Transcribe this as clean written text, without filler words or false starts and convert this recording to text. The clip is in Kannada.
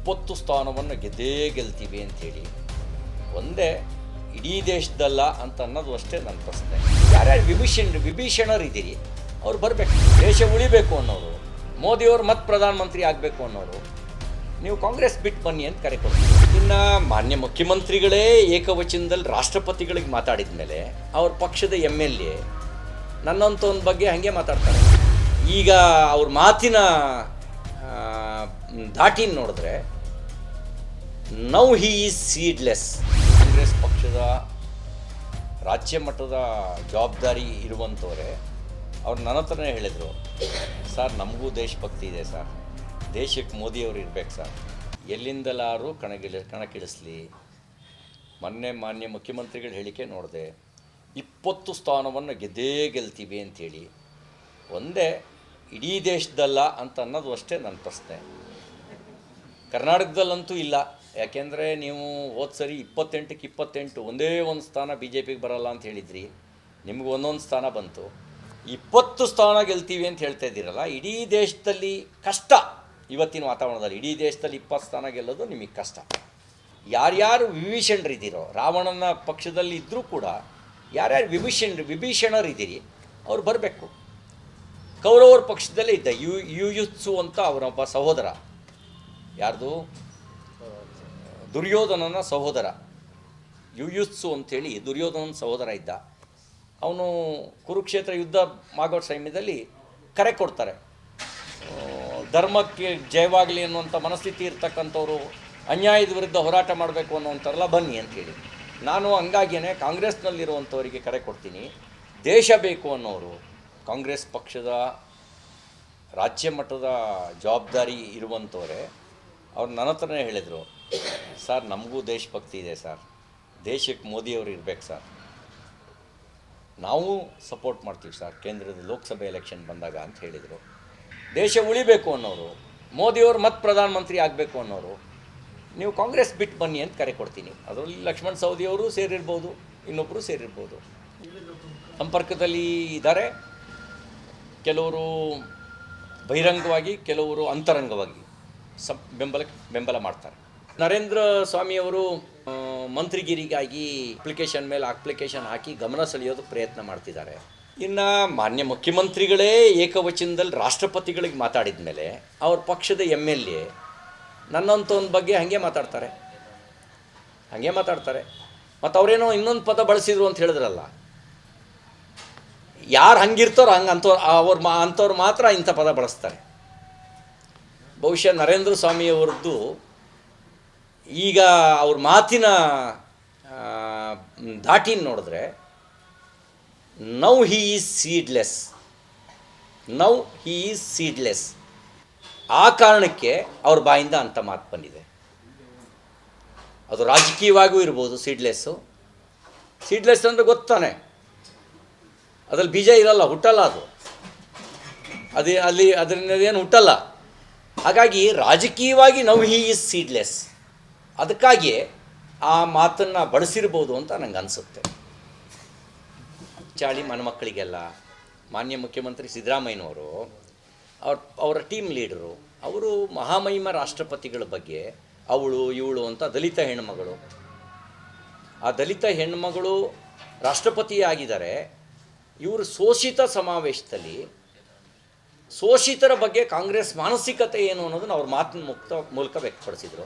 20 ಸ್ಥಾನವನ್ನು ಗೆಲ್ತೀವಿ ಅಂಥೇಳಿ ಒಂದೇ ಇಡೀ ದೇಶದಲ್ಲ ಅಂತ ಅನ್ನೋದು ಅಷ್ಟೇ ನನ್ನ ಪ್ರಶ್ನೆ. ಯಾರ್ಯಾರು ವಿಭೀಷಣರಿದ್ದೀರಿ ಅವ್ರು ಬರಬೇಕು, ದೇಶ ಉಳಿಬೇಕು ಅನ್ನೋರು, ಮೋದಿಯವರು ಮತ್ತೆ ಪ್ರಧಾನಮಂತ್ರಿ ಆಗಬೇಕು ಅನ್ನೋರು, ನೀವು ಕಾಂಗ್ರೆಸ್ ಬಿಟ್ಟು ಬನ್ನಿ ಅಂತ ಕರೆ ಕೊಡ್ತೀವಿ. ಇನ್ನು ಮಾನ್ಯ ಮುಖ್ಯಮಂತ್ರಿಗಳೇ ಏಕವಚನದಲ್ಲಿ ರಾಷ್ಟ್ರಪತಿಗಳಿಗೆ ಮಾತಾಡಿದ ಮೇಲೆ ಅವ್ರ ಪಕ್ಷದ MLA ನನ್ನಂಥವನ ಬಗ್ಗೆ ಹಾಗೆ ಮಾತಾಡ್ತಾರೆ. ಈಗ ಅವ್ರ ಮಾತಿನ ದಾಟಿನ ನೋಡಿದ್ರೆ now he is seedless. Congress ಪಕ್ಷದ ರಾಜ್ಯ ಮಟ್ಟದ ಜವಾಬ್ದಾರಿ ಇರುವಂಥವರೇ ಅವ್ರು ನನ್ನ ಹತ್ರನೇ ಹೇಳಿದರು, ಸರ್ ನಮಗೂ ದೇಶಭಕ್ತಿ ಇದೆ ಸರ್, ದೇಶಕ್ಕೆ ಮೋದಿಯವರು ಇರಬೇಕು ಸರ್, ಎಲ್ಲಿಂದಲಾರು ಕಣಕ್ಕಿಳಿಸ್ಲಿ. ಮಾನ್ಯ ಮುಖ್ಯಮಂತ್ರಿಗಳ ಹೇಳಿಕೆ ನೋಡಿದೆ, 20 ಸ್ಥಾನವನ್ನು ಗೆಲ್ತೀವಿ ಅಂಥೇಳಿ ಒಂದೇ ಇಡೀ ದೇಶದಲ್ಲ ಅಂತ ಅನ್ನೋದು ಅಷ್ಟೇ ನನ್ನ ಪ್ರಶ್ನೆ. ಕರ್ನಾಟಕದಲ್ಲಂತೂ ಇಲ್ಲ, ಯಾಕೆಂದರೆ ನೀವು ಹೋದ ಸರಿ 28ಕ್ಕೆ 28 ಒಂದೇ ಒಂದು ಸ್ಥಾನ BJPಗೆ ಬರಲ್ಲ ಅಂತ ಹೇಳಿದ್ರಿ, ನಿಮ್ಗೆ ಒಂದೊಂದು ಸ್ಥಾನ ಬಂತು. 20 ಸ್ಥಾನ ಗೆಲ್ತೀವಿ ಅಂತ ಹೇಳ್ತಾ ಇದ್ದೀರಲ್ಲ, ಇಡೀ ದೇಶದಲ್ಲಿ ಕಷ್ಟ. ಇವತ್ತಿನ ವಾತಾವರಣದಲ್ಲಿ ಇಡೀ ದೇಶದಲ್ಲಿ 20 ಸ್ಥಾನ ಗೆಲ್ಲೋದು ನಿಮಗೆ ಕಷ್ಟ. ಯಾರ್ಯಾರು ವಿಭೀಷಣರಿದ್ದೀರೋ, ರಾವಣನ ಪಕ್ಷದಲ್ಲಿ ಇದ್ದರೂ ಕೂಡ ಯಾರ್ಯಾರು ವಿಭೀಷಣರಿದ್ದೀರಿ ಅವ್ರು ಬರಬೇಕು. ಕೌರವರ ಪಕ್ಷದಲ್ಲೇ ಇದ್ದ ಯುಯುತ್ಸು ಅಂತ ಅವರೊಬ್ಬ ಸಹೋದರ, ಯಾರ್ದು ದುರ್ಯೋಧನನ ಸಹೋದರ, ಯುಯುತ್ಸು ಅಂಥೇಳಿ ದುರ್ಯೋಧನನ ಸಹೋದರ ಇದ್ದ. ಅವನು ಕುರುಕ್ಷೇತ್ರ ಯುದ್ಧ ಆಗೋ ಸಮಯದಲ್ಲಿ ಕರೆ ಕೊಡ್ತಾರೆ, ಧರ್ಮಕ್ಕೆ ಜಯವಾಗಲಿ ಅನ್ನುವಂಥ ಮನಸ್ಥಿತಿ ಇರ್ತಕ್ಕಂಥವ್ರು ಅನ್ಯಾಯದ ವಿರುದ್ಧ ಹೋರಾಟ ಮಾಡಬೇಕು ಅನ್ನೋಂಥವ್ರಲ್ಲ ಬನ್ನಿ ಅಂಥೇಳಿ. ನಾನು ಹಂಗಾಗಿಯೇ ಕಾಂಗ್ರೆಸ್ನಲ್ಲಿರುವಂಥವರಿಗೆ ಕರೆ ಕೊಡ್ತೀನಿ, ದೇಶ ಬೇಕು ಅನ್ನೋರು, ಕಾಂಗ್ರೆಸ್ ಪಕ್ಷದ ರಾಜ್ಯ ಮಟ್ಟದ ಜವಾಬ್ದಾರಿ ಇರುವಂಥವರೇ ಅವ್ರು ನನ್ನ ಹತ್ರನೇ ಹೇಳಿದರು, ಸರ್ ನಮಗೂ ದೇಶಭಕ್ತಿ ಇದೆ ಸರ್, ದೇಶಕ್ಕೆ ಮೋದಿಯವರು ಇರಬೇಕು ಸರ್, ನಾವು ಸಪೋರ್ಟ್ ಮಾಡ್ತೀವಿ ಸರ್ ಕೇಂದ್ರದ ಲೋಕಸಭೆ ಎಲೆಕ್ಷನ್ ಬಂದಾಗ ಅಂತ ಹೇಳಿದರು. ದೇಶ ಉಳಿಬೇಕು ಅನ್ನೋರು, ಮೋದಿಯವರು ಮತ್ತೆ ಪ್ರಧಾನಮಂತ್ರಿ ಆಗಬೇಕು ಅನ್ನೋರು, ನೀವು ಕಾಂಗ್ರೆಸ್ ಬಿಟ್ಟು ಬನ್ನಿ ಅಂತ ಕರೆ ಕೊಡ್ತೀನಿ. ಅದರಲ್ಲಿ ಲಕ್ಷ್ಮಣ್ ಸವದಿಯವರು ಸೇರಿರ್ಬೋದು, ಇನ್ನೊಬ್ಬರು ಸೇರಿರ್ಬೋದು, ಸಂಪರ್ಕದಲ್ಲಿ ಇದ್ದಾರೆ. ಕೆಲವರು ಬಹಿರಂಗವಾಗಿ, ಕೆಲವರು ಅಂತರಂಗವಾಗಿ ಬೆಂಬಲ ಮಾಡ್ತಾರೆ. ನರೇಂದ್ರ ಸ್ವಾಮಿಯವರು ಮಂತ್ರಿಗಿರಿಗಾಗಿ ಅಪ್ಲಿಕೇಶನ್ ಹಾಕಿ ಗಮನ ಸೆಳೆಯೋದಕ್ಕೆ ಪ್ರಯತ್ನ ಮಾಡ್ತಿದ್ದಾರೆ. ಇನ್ನು ಮಾನ್ಯ ಮುಖ್ಯಮಂತ್ರಿಗಳೇ ಏಕವಚನದಲ್ಲಿ ರಾಷ್ಟ್ರಪತಿಗಳಿಗೆ ಮಾತಾಡಿದ ಮೇಲೆ ಅವ್ರ ಪಕ್ಷದ MLA ನನ್ನಂಥವನ ಬಗ್ಗೆ ಹಾಗೆ ಮಾತಾಡ್ತಾರೆ. ಮತ್ತು ಅವರೇನೋ ಇನ್ನೊಂದು ಪದ ಬಳಸಿದ್ರು ಅಂತ ಹೇಳಿದ್ರಲ್ಲ, ಯಾರು ಹಂಗಿರ್ತಾರೋ ಅಂಥವ್ರು ಮಾತ್ರ ಇಂಥ ಪದ ಬಳಸ್ತಾರೆ. ಬಹುಶಃ ನರೇಂದ್ರ ಸ್ವಾಮಿಯವರದ್ದು ಈಗ ಅವ್ರ ಮಾತಿನ ದಾಟಿನ ನೋಡಿದ್ರೆ ನೌ ಹಿ ಈಸ್ ಸೀಡ್ಲೆಸ್. ಆ ಕಾರಣಕ್ಕೆ ಅವ್ರ ಬಾಯಿಂದ ಅಂಥ ಮಾತು ಬಂದಿದೆ. ಅದು ರಾಜಕೀಯವಾಗೂ ಇರ್ಬೋದು. ಸೀಡ್ಲೆಸ್ ಅಂದರೆ ಗೊತ್ತಾನೆ, ಅದ್ರಲ್ಲಿ ಬೀಜ ಇರಲ್ಲ, ಹುಟ್ಟಲ್ಲ, ಅದರಿಂದ ಹುಟ್ಟಲ್ಲ. ಹಾಗಾಗಿ ರಾಜಕೀಯವಾಗಿ ನೌ ಹಿ ಈಸ್ ಸೀಡ್ಲೆಸ್, ಅದಕ್ಕಾಗಿಯೇ ಆ ಮಾತನ್ನು ಬಳಸಿರ್ಬೋದು ಅಂತ ನಂಗೆ ಅನಿಸುತ್ತೆ. ಚಾಳಿ ಮಕ್ಕಳಿಗೆಲ್ಲ ಮಾನ್ಯ ಮುಖ್ಯಮಂತ್ರಿ ಸಿದ್ದರಾಮಯ್ಯನವರು ಅವರ ಟೀಮ್ ಲೀಡರು, ಅವರು ಮಹಾಮಹಿಮ ರಾಷ್ಟ್ರಪತಿಗಳ ಬಗ್ಗೆ ಅವಳು ಇವಳು ಅಂತ ದಲಿತ ಹೆಣ್ಣುಮಗಳು, ಆ ದಲಿತ ಹೆಣ್ಣುಮಗಳು ರಾಷ್ಟ್ರಪತಿಯಾಗಿದ್ದಾರೆ. ಇವರು ಶೋಷಿತ ಸಮಾವೇಶದಲ್ಲಿ ಶೋಷಿತರ ಬಗ್ಗೆ ಕಾಂಗ್ರೆಸ್ ಮಾನಸಿಕತೆ ಏನು ಅನ್ನೋದನ್ನು ಅವ್ರ ಮಾತಿನ ಮೂಲಕ ವ್ಯಕ್ತಪಡಿಸಿದರು.